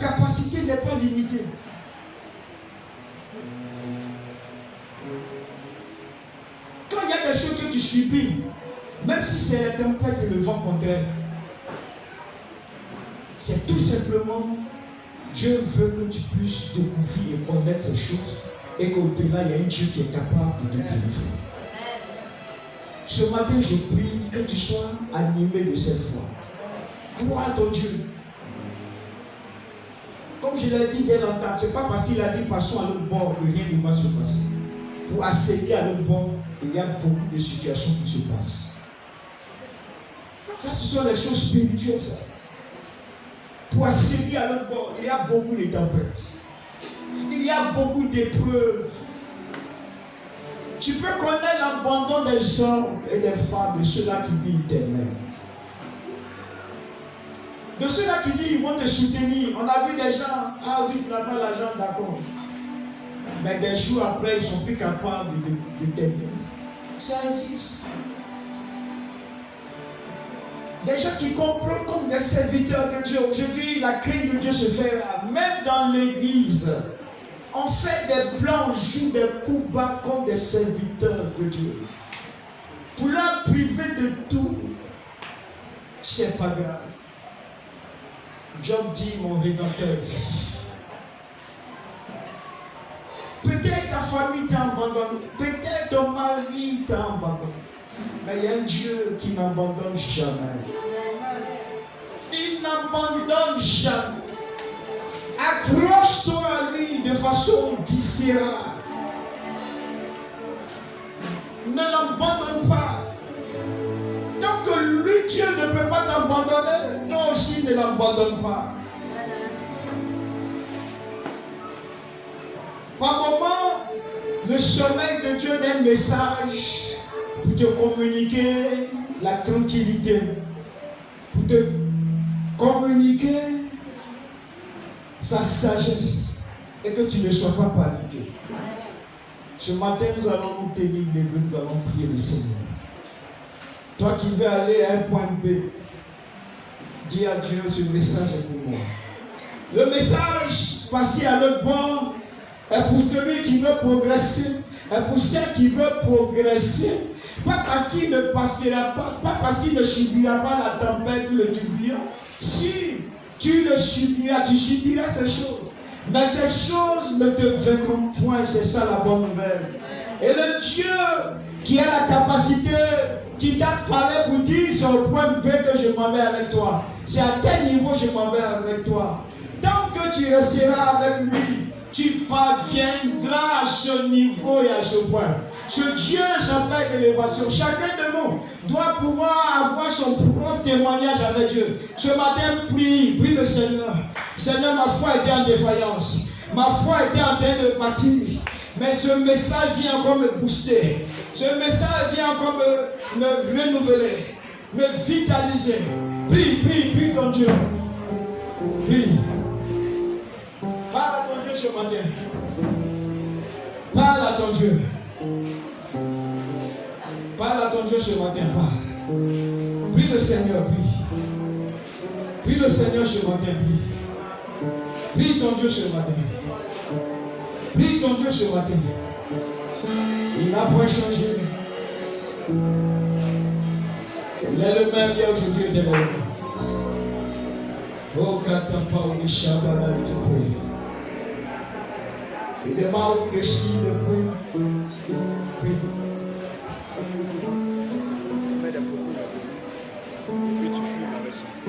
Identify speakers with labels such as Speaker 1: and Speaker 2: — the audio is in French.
Speaker 1: capacité n'est pas limitée. Quand il y a des choses que tu subis, même si c'est la tempête et le vent contraire, c'est tout simplement Dieu veut que tu puisses découvrir et connaître ces choses et qu'au-delà, il y a un Dieu qui est capable de te délivrer. Ce matin, je prie que tu sois animé de cette foi. Crois à ton Dieu. Comme je l'ai dit dès longtemps, ce n'est pas parce qu'il a dit passons à l'autre bord que rien ne va se passer. Pour accéder à l'autre bord, il y a beaucoup de situations qui se passent. Ça, ce sont les choses spirituelles, ça. Pour accéder à l'autre bord, il y a beaucoup de tempêtes. Il y a beaucoup d'épreuves. Tu peux connaître l'abandon des hommes et des femmes, de ceux-là qui disent éternel. De ceux-là qui disent ils vont te soutenir. On a vu des gens, ah tu n'as pas l'argent, d'accord. Mais des jours après, ils ne sont plus capables de t'aider. Ça existe. Des gens qui comprennent comme des serviteurs de Dieu. Aujourd'hui, la crainte de Dieu se fait là. Même dans l'église, on fait des plans, on joue des coups bas comme des serviteurs de Dieu. Pour leur priver de tout, c'est pas grave. Job dit, mon Rédempteur vit. Peut-être ta famille t'a abandonné, peut-être ton mari t'a abandonné. Mais il y a un Dieu qui n'abandonne jamais. Il n'abandonne jamais. Accroche-toi à lui de façon viscérale. Ne l'abandonne pas. Tant que lui, Dieu ne peut pas t'abandonner, toi aussi ne l'abandonne pas. Par moment, le sommeil de Dieu donne un message pour te communiquer la tranquillité, pour te communiquer sa sagesse et que tu ne sois pas paniqué. Ce matin, nous allons nous tenir les mains, nous allons prier le Seigneur. Toi qui veux aller à un point B, dis à Dieu, ce message est pour moi. Le message passé à l'autre bord est pour celui qui veut progresser, est pour celle qui veut progresser. Pas parce qu'il ne passera pas parce qu'il ne subira pas la tempête ou le tourbillon. Si tu le subiras, tu subiras ces choses. Mais ces choses ne te vaincront point, c'est ça la bonne nouvelle. Et le Dieu qui a la capacité, qui t'a parlé pour dire c'est au point B que je m'en vais avec toi. C'est à tel niveau que je m'en vais avec toi. Tant que tu resteras avec lui, tu parviendras à ce niveau et à ce point. Ce Dieu s'appelle l'élévation. Chacun de nous doit pouvoir avoir son propre témoignage avec Dieu. Ce matin, prie le Seigneur. Seigneur, ma foi était en défaillance. Ma foi était en train de partir. Mais ce message vient encore me booster. Ce message vient encore me renouveler, me vitaliser. Prie ton Dieu. Prie. Parle à ton Dieu ce matin. Parle à ton Dieu. Parle à ton Dieu ce matin. Parle. Prie le Seigneur, prie. Prie le Seigneur ce matin, prie. Prie ton Dieu ce matin. Prie ton Dieu ce matin. Il n'a pas changé. Il est le même hier, aujourd'hui et demain. Oh, Katapa, on est Shabbat, il est mort de si de bruit.